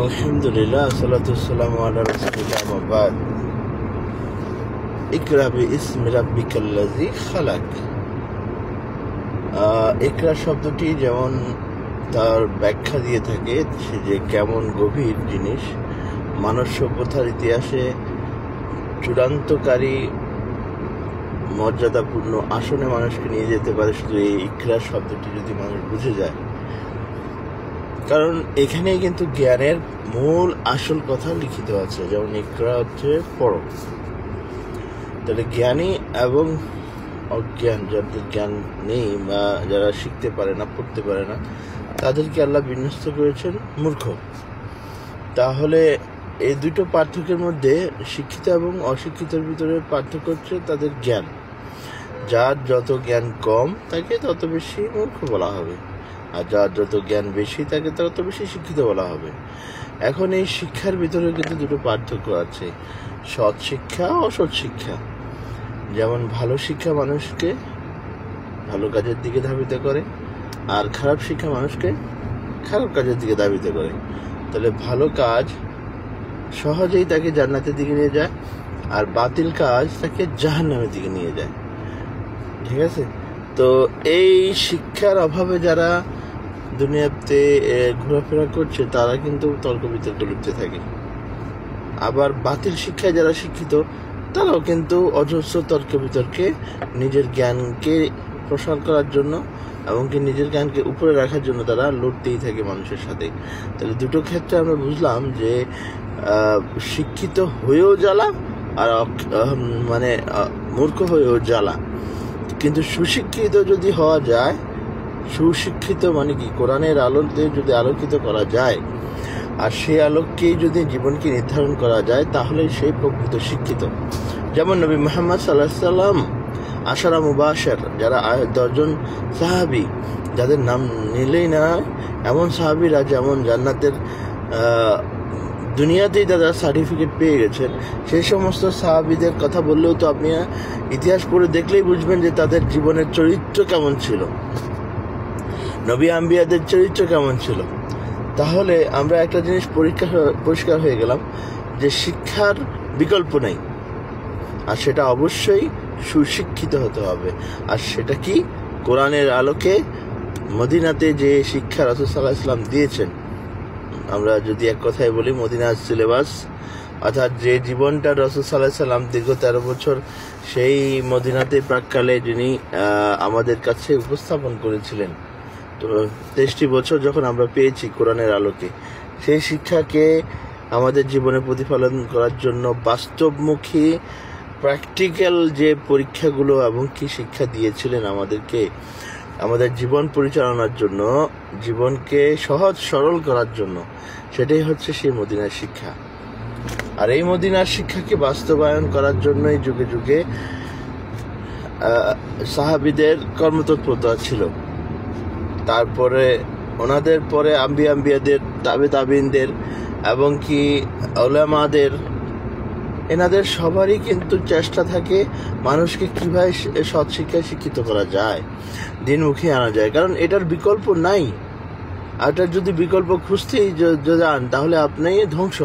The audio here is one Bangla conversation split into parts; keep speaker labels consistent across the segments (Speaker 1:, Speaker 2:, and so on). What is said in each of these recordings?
Speaker 1: আলহামদুলিল্লাহ, সালাতুসসালামু আলা রাসূলিল্লাহ, আম্মা বাদ। ইকরা বিইসমি রাব্বিকাল্লাযী খালাক। ইকরা শব্দটি যেমন তার ব্যাখ্যা দিয়ে থাকে সে যে কেমন গভীর জিনিস, মানব সভ্যতার ইতিহাসে চূড়ান্তকারী মর্যাদাপূর্ণ আসনে মানুষকে নিয়ে যেতে পারে শুধু এই ইকরা শব্দটি যদি মানুষ বুঝে যায়। কারণ এখানেই কিন্তু জ্ঞানের মূল আসল কথা লিখিত আছে। যেমন ইকরা হচ্ছে পড়ো। তাহলে জ্ঞানী এবং অজ্ঞান, যাদের জ্ঞান নেই বা যারা শিখতে পারে না, পড়তে পারে না, তাদেরকে আল্লাহ বিন্যস্ত করেছেন মূর্খ। তাহলে এই দুটো পার্থক্যের মধ্যে শিক্ষিত এবং অশিক্ষিতের ভিতরে পার্থক্য হচ্ছে তাদের জ্ঞান। যার যত জ্ঞান কম তাকে তত বেশি মূর্খ বলা হবে, আর যার যত জ্ঞান বেশি তাকে তত বেশি শিক্ষিত বলা হবে। এখন এই শিক্ষার ভিতরে কিন্তু দুটো পার্থক্য আছে, সৎ শিক্ষা ও অসৎ শিক্ষা। যেমন ভালো শিক্ষা মানুষকে ভালো কাজের দিকে ধাবিত করে, আর খারাপ শিক্ষা মানুষকে খারাপ কাজের দিকে ধাবিত করে। তাহলে ভালো কাজ সহজেই তাকে জান্নাতের দিকে নিয়ে যায়, আর বাতিল কাজ তাকে জাহান্নামের দিকে নিয়ে যায়। ঠিক আছে? তো এই শিক্ষার অভাবে যারা দুনিয়াতে ঘোরাফেরা করছে তারা কিন্তু তর্ক বিতর্ক লিপ্ত থাকে। আবার বাতিল শিক্ষায় যারা শিক্ষিত তারাও কিন্তু অজস্র তর্ক বিতর্কে নিজের জ্ঞানকে প্রসার করার জন্য এমনকি নিজের জ্ঞানকে উপরে রাখার জন্য তারা লড়তেই থাকে মানুষের সাথে। তাহলে দুটো ক্ষেত্রে আমরা বুঝলাম যে শিক্ষিত হয়েও জ্বালা আর মূর্খ হয়েও জ্বালা। কিন্তু সুশিক্ষিত যদি হওয়া যায়, সুশিক্ষিত মানে কি, কোরআনের আলোতে যদি আলোকিত করা যায় আর সেই আলোককেই যদি জীবনকে নির্ধারণ করা যায়, তাহলে সেই প্রকৃত শিক্ষিত। যেমন নবী মুহাম্মদ সাল্লাল্লাহু আলাইহি ওয়াসাল্লাম আশারা মুবাশশির, যারা 10 জন সাহাবী যাদের নাম নিলেই না এমন সাহাবীরা যেমন জান্নাতের দুনিয়াতেই তারা সার্টিফিকেট পেয়ে গেছেন, সেই সমস্ত সাহাবীদের কথা বললেও তো আপনি ইতিহাস পড়ে দেখলেই বুঝবেন যে তাদের জীবনের চরিত্র কেমন ছিল, নবী আম্বিয়াদের চরিত্র কেমন ছিল। তাহলে আমরা একটা জিনিস পরিষ্কার হয়ে গেলাম যে শিক্ষার বিকল্প নেই, আর সেটা অবশ্যই সুশিক্ষিত হতে হবে। আর সেটা কি? কোরআনের আলোকে মদিনাতে যে শিক্ষা রাসূল সাল্লাল্লাহু আলাইহি ওয়াসাল্লাম দিয়েছেন। আমরা যদি এক কথায় বলি, মদিনার সিলেবাস, অর্থাৎ যে জীবনটা রাসূল সাল্লাল্লাহু আলাইহি ওয়াসাল্লাম দীর্ঘ 13 বছর সেই মদিনাতে প্রাক্কালে যিনি আমাদের কাছে উপস্থাপন করেছিলেন। তো 23টি বছর যখন আমরা পেয়েছি কোরআনের আলোকে, সেই শিক্ষাকে আমাদের জীবনে প্রতিফলন করার জন্য বাস্তবমুখী প্র্যাকটিক্যাল যে পরীক্ষাগুলো এবং কি শিক্ষা দিয়েছিলেন আমাদেরকে আমাদের জীবন পরিচালনার জন্য, জীবনকে সহজ সরল করার জন্য, সেটাই হচ্ছে সেই মদিনার শিক্ষা। আর এই মদিনার শিক্ষাকে বাস্তবায়ন করার জন্যই যুগে যুগে সাহাবীদের কর্মতৎপরতা ছিল। তারপরে ওনাদের পরে আম্বিয়াদের, তাবিনদের এবং কি উলামাদের, এনাদের সবারই কিন্তু চেষ্টা থাকে মানুষকে কিভাবে সৎ শিক্ষায় শিক্ষিত করা যায়, দিনমুখী আনা যায়। কারণ এটার বিকল্প নাই। আর এটার যদি বিকল্প খুঁজতেই যান তাহলে আপনি ধ্বংস।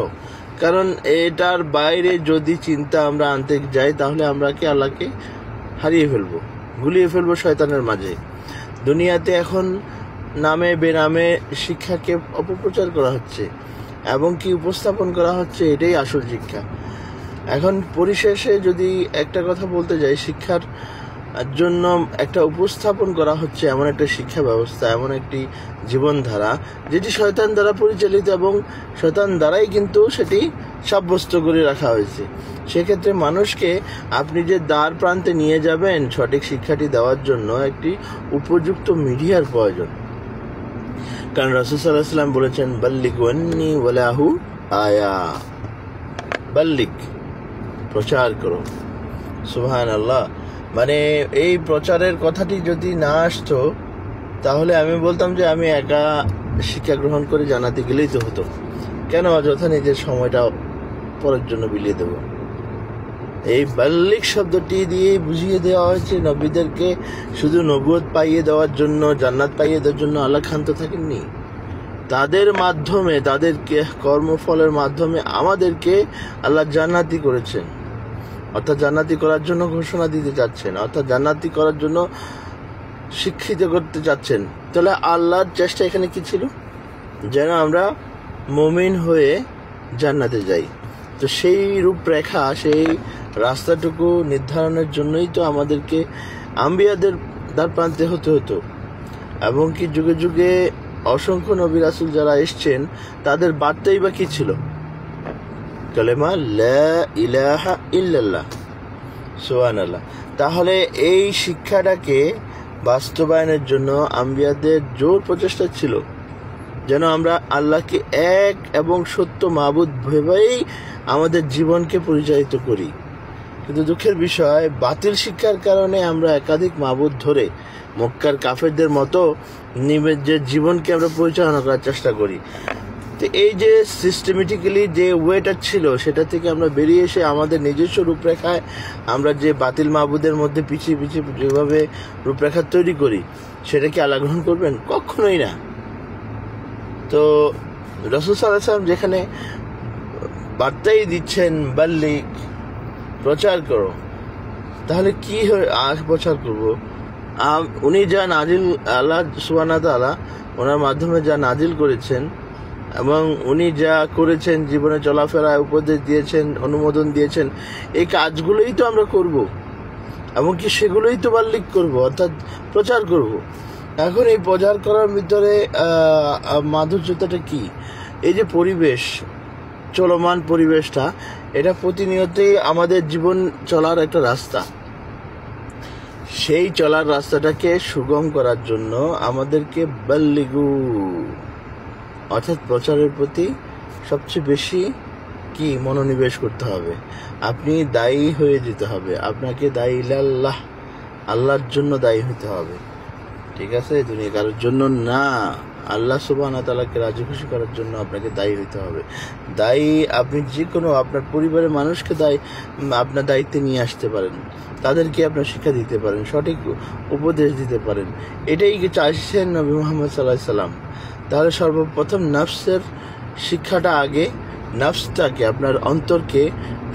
Speaker 1: কারণ এটার বাইরে যদি চিন্তা আমরা আনতে যাই তাহলে আমরা কি আল্লাহকে হারিয়ে ফেলবো, গুলিয়ে ফেলবো শয়তানের মাঝে। দুনিয়াতে এখন নামে বেনামে শিক্ষাকে অপপ্রচার করা হচ্ছে এবং কি উপস্থাপন করা হচ্ছে এটাই আসল শিক্ষা। এখন পরিশেষে যদি একটা কথা বলতে যাই, শিক্ষার জন্য একটা উপস্থাপন করা হচ্ছে এমন একটা শিক্ষা ব্যবস্থা, এমন একটি জীবনধারা যেটি শয়তান দ্বারা পরিচালিত এবং শয়তান দ্বারাই কিন্তু সেটি সাব্যস্ত করে রাখা হয়েছে। সেক্ষেত্রে মানুষকে আপনি যে দ্বার প্রান্তে নিয়ে যাবেন সঠিক শিক্ষাটি দেওয়ার জন্য একটি উপযুক্ত মিডিয়ার প্রয়োজন। কারণ রাসূল সাল্লাল্লাহু আলাইহি ওয়াসাল্লাম বলেছেন, বাল্লিগ ওয়ান্নি ওয়ালাহু আয়া, বাল্লিগ, প্রচার করো। সুবহানাল্লাহ। মানে এই প্রচারের কথাটি যদি না আসতো তাহলে আমি বলতাম যে আমি একা শিক্ষা গ্রহণ করে জানাতে গেলেই তো হতো, কেন অযথা নিজের সময়টা পরের জন্য বিলিয়ে দেব। এই বাল্লিগ শব্দটি দিয়ে বুঝিয়ে দেওয়া হয়েছে নবীদেরকে শুধু নবুয়ত পাইয়ে দেওয়ার জন্য, জান্নাত পাইয়ে দেওয়ার জন্য আল্লাহ ক্ষান্ত থাকেননি। তাদের মাধ্যমে, তাদেরকে কর্মফলের মাধ্যমে আমাদেরকে আল্লাহ জান্নাতি করেছেন, অর্থাৎ জান্নাতি করার জন্য ঘোষণা দিতে চাচ্ছেন, অর্থাৎ জান্নাতি করার জন্য শিক্ষিত করতে চাচ্ছেন। তাহলে আল্লাহর চেষ্টা এখানে কি ছিল? যেন আমরা মুমিন হয়ে জান্নাতে যাই। তো সেই রূপরেখা, সেই রাস্তাটুকু নির্ধারণের জন্যই তো আমাদেরকে আম্বিয়াদের দ্বার প্রান্তে হতে হতো, এবং কি যুগে যুগে অসংখ্য নবী রাসূল যারা এসছেন তাদের বার্তাই বা কি ছিল? কালেমা লা ইলাহা ইল্লাল্লাহ, সুবহানাল্লাহ। তাহলে এই শিক্ষাটাকে বাস্তবায়নের জন্য আম্বিয়াদের জোর প্রচেষ্টা ছিল যেন আমরা আল্লাহকে এক এবং সত্য মাবুদ ভেবেই আমাদের জীবনকে পরিচালিত করি। কিন্তু দুঃখের বিষয়, বাতিল শিক্ষার কারণে আমরা একাধিক মাবুদ ধরে মক্কার কাফেরদের মতো নিজের জীবনকে আমরা পরিচালনা করার চেষ্টা করি। তো এই যে সিস্টেমেটিক্যালি যে ওয়েটা ছিল, সেটা থেকে আমরা বেরিয়ে এসে আমাদের নিজস্ব রূপরেখায় আমরা যে বাতিল মাবুদের মধ্যে পিছিয়ে পিছিয়ে যেভাবে রূপরেখা তৈরি করি, সেটা কি আল্লাহ গ্রহণ করবেন? কখনোই না। তো রাসূল সাল্লাল্লাহু আলাইহি ওয়াসাল্লাম যেখানে বার্তাই দিচ্ছেন, বাল্লিগ, প্রচার করো, তাহলে কি প্রচার করব? উনি যা নাজিল, আল্লাহ সুবহানাহু ওয়া তাআলা ওনার মাধ্যমে যা নাজিল করেছেন এবং উনি যা করেছেন, জীবনে চলাফেরায় উপদেশ দিয়েছেন, অনুমোদন দিয়েছেন, এই কাজগুলোই তো আমরা করব, এমনকি সেগুলোই তো বাল্লিগ করব, অর্থাৎ প্রচার করব। এখন এই প্রচার করার ভিতরে মাধুর্যতাটা কি? এই যে পরিবেশ, চলমান পরিবেশটা, এটা প্রতিনিয়তই আমাদের জীবন চলার একটা রাস্তা। সেই চলার রাস্তাটাকে সুগম করার জন্য আমাদেরকে বাল্লিগু, অর্থাৎ প্রচারের প্রতি সবচেয়ে বেশি কি মনোনিবেশ করতে হবে। আপনি দায়ী হয়ে যেতে হবে, আপনাকে দায়ী ইলাল্লাহ, আল্লাহর জন্য দায়ী হতে হবে, ঠিক আছে? দুনিয়া কারোর জন্য না, আল্লাহ সুবহানাহু ওয়া তাআলাকে রাজি খুশি করার জন্য আপনাকে দায়ী হতে হবে। দায়ী আপনি যে কোনো আপনার পরিবারের মানুষকে আপনার দায়িত্বে নিয়ে আসতে পারেন, তাদেরকে আপনার শিক্ষা দিতে পারেন, সঠিক উপদেশ দিতে পারেন। এটাই চাইছেন নবী মুহাম্মদ সাল্লাল্লাহু আলাইহি সাল্লাম। তাহলে সর্বপ্রথম নফসের শিক্ষাটা আগে, নফসটাকে, আপনার অন্তরকে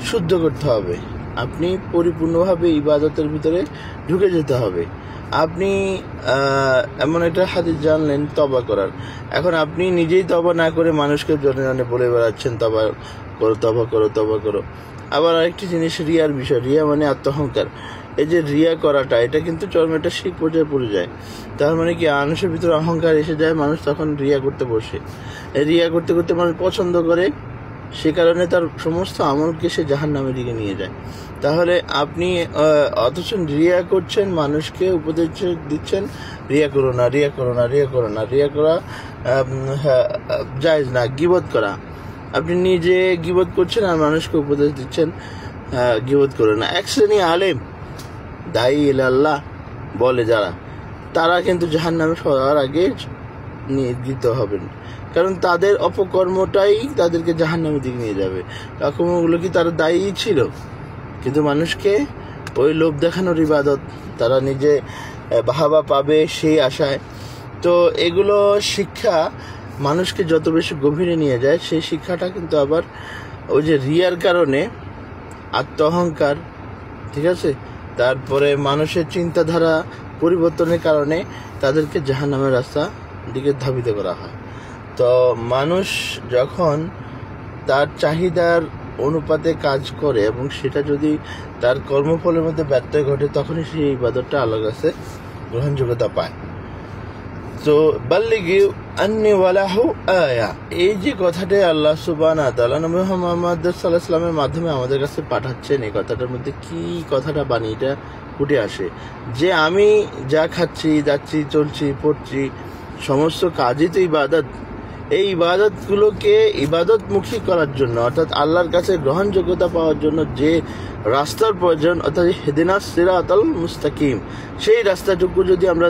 Speaker 1: শুদ্ধ করতে হবে। আপনি পরিপূর্ণভাবে ইবাদতের ভিতরে ঢুকে যেতে হবে। আপনি এমন একটা হাদিস জানলেন তওবা করার, এখন আপনি নিজেই তওবা না করে মানুষকে জনে জনে বলে বেড়াচ্ছেন তওবা করো, তওবা করো, তওবা করো। আবার আরেকটি জিনিস রিয়ার বিষয়, রিয়া মানে আত্মহংকার। এই যে রিয়া করাটা, এটা কিন্তু চরম একটা শিখ পর্যায়ে পড়ে যায়। তার মানে কি, মানুষের ভিতরে অহংকার এসে যায়, মানুষ তখন রিয়া করতে বসে। রিয়া করতে করতে মানুষ পছন্দ করে, সে কারণে তার সমস্ত আমলকে সে জাহান্নামের দিকে নিয়ে যায়। তাহলে আপনি অথচ রিয়া করছেন, মানুষকে উপদেশ দিচ্ছেন, রিয়া করো না, রিয়া করো না, রিয়া করো না। রিয়া করা জায়েজ না। গীবত করা, আপনি নিজে গীবত করছেন আর মানুষকে উপদেশ দিচ্ছেন গীবত করো না। এক শ্রেণী আলেম, দায়ী ইলাল্লাহ বলে যারা, তারা কিন্তু জাহান্নামে সবার আগে নিয়োজিত হবেন, কারণ তাদের অপকর্মটাই তাদেরকে জাহান্নামের দিকে নিয়ে যাবে। অকর্মগুলো কি তারা দায়ী ছিল? কিন্তু মানুষকে ওই লোভ দেখানোর ইবাদত, তারা নিজে বাহাবা পাবে সেই আশায়। তো এগুলো শিক্ষা মানুষকে যত বেশি গভীরে নিয়ে যায়, সেই শিক্ষাটা কিন্তু আবার ওই যে রিয়ার কারণে, আত্ম অহংকার, ঠিক আছে, তারপরে মানুষের চিন্তাধারা পরিবর্তনের কারণে তাদেরকে জাহান্নামের রাস্তা দিকে ধাবিত করা হয়। তো মানুষ যখন তার চাহিদার অনুপাতে কাজ করে এবং সেটা যদি তার কর্মফলের মধ্যে ব্যত্যয় ঘটে, তখনই সেই ইবাদতটা আল্লাহর কাছে গ্রহণযোগ্যতা পায়। তো বাল্লিগি আন্নি ওয়ালাহু আয়া, এই যে কথাটা আল্লাহ সুবহানাহু ওয়া তাআলা নবী মুহাম্মদ সাল্লাল্লাহু আলাইহি ওয়াসাল্লামের মাধ্যমে আমাদের কাছে পাঠাচ্ছেন, এই কথাটার মধ্যে কি কথাটা বাণীটা ফুটে আসে যে আমি যা খাচ্ছি, যাচ্ছি, চলছি, পড়ছি, সমস্ত কাজই তো ইবাদত। এই ইবাদতগুলোকে ইবাদতমুখী করার জন্য, অর্থাৎ আল্লাহর কাছে গ্রহণযোগ্যতা পাওয়ার জন্য যে রাস্তার প্রয়োজন, অর্থাৎ ইহদিনাস সিরাতাল মুস্তাকিম, সেই রাস্তাটুকু যদি আমরা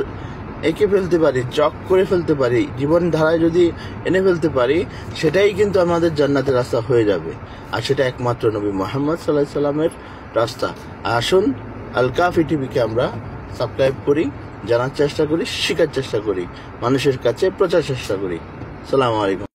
Speaker 1: এঁকে ফেলতে পারি, চক করে ফেলতে পারি, জীবন ধারায় যদি এনে ফেলতে পারি, সেটাই কিন্তু আমাদের জান্নাতের রাস্তা হয়ে যাবে। আর সেটা একমাত্র নবী মুহাম্মদ সাল্লাল্লাহু আলাইহি সাল্লামের রাস্তা। আসুন আল কাফি টিভিকে আমরা সাবস্ক্রাইব করি, জানার চেষ্টা করি, শেখার চেষ্টা করি, মানুষের কাছে প্রচার চেষ্টা করি। সালামু আলাইকুম।